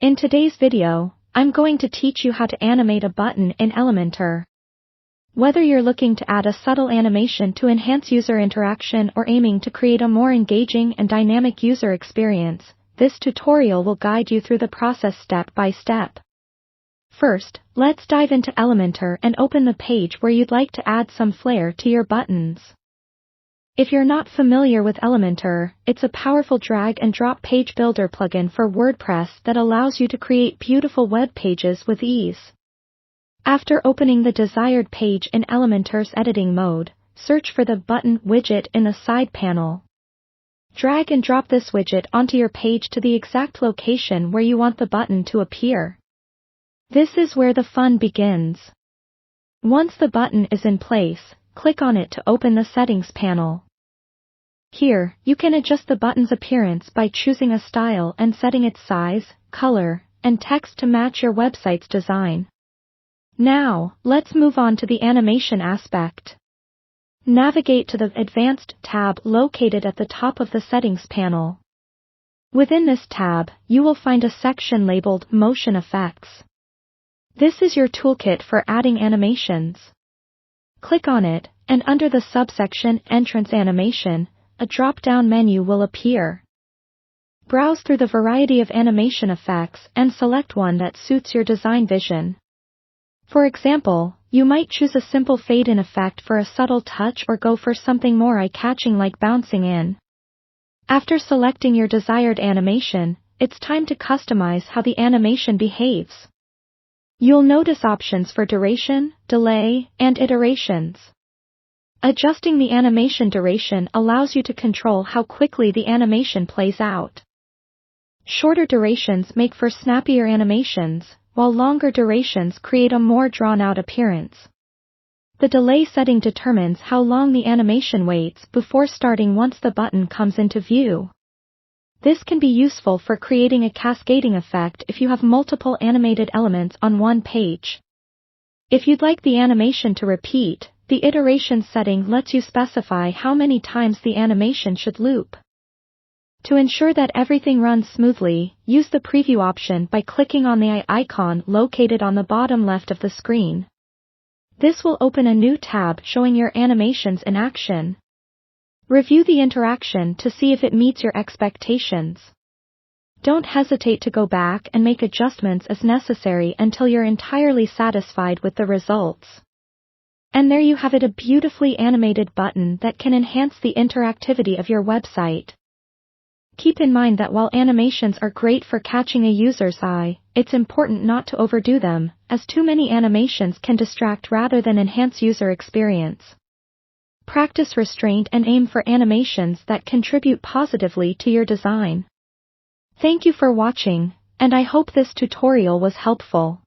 In today's video, I'm going to teach you how to animate a button in Elementor. Whether you're looking to add a subtle animation to enhance user interaction or aiming to create a more engaging and dynamic user experience, this tutorial will guide you through the process step by step. First, let's dive into Elementor and open the page where you'd like to add some flair to your buttons. If you're not familiar with Elementor, it's a powerful drag-and-drop page builder plugin for WordPress that allows you to create beautiful web pages with ease. After opening the desired page in Elementor's editing mode, search for the button widget in the side panel. Drag and drop this widget onto your page to the exact location where you want the button to appear. This is where the fun begins. Once the button is in place, click on it to open the settings panel. Here, you can adjust the button's appearance by choosing a style and setting its size, color, and text to match your website's design. Now, let's move on to the animation aspect. Navigate to the Advanced tab located at the top of the settings panel. Within this tab, you will find a section labeled Motion Effects. This is your toolkit for adding animations. Click on it, and under the subsection Entrance Animation, a drop-down menu will appear. Browse through the variety of animation effects and select one that suits your design vision. For example, you might choose a simple fade-in effect for a subtle touch or go for something more eye-catching like bouncing in. After selecting your desired animation, it's time to customize how the animation behaves. You'll notice options for duration, delay, and iterations. Adjusting the animation duration allows you to control how quickly the animation plays out. Shorter durations make for snappier animations, while longer durations create a more drawn-out appearance. The delay setting determines how long the animation waits before starting once the button comes into view. This can be useful for creating a cascading effect if you have multiple animated elements on one page. If you'd like the animation to repeat, the iteration setting lets you specify how many times the animation should loop. To ensure that everything runs smoothly, use the preview option by clicking on the eye icon located on the bottom left of the screen. This will open a new tab showing your animations in action. Review the interaction to see if it meets your expectations. Don't hesitate to go back and make adjustments as necessary until you're entirely satisfied with the results. And there you have it, a beautifully animated button that can enhance the interactivity of your website. Keep in mind that while animations are great for catching a user's eye, it's important not to overdo them, as too many animations can distract rather than enhance user experience. Practice restraint and aim for animations that contribute positively to your design. Thank you for watching, and I hope this tutorial was helpful.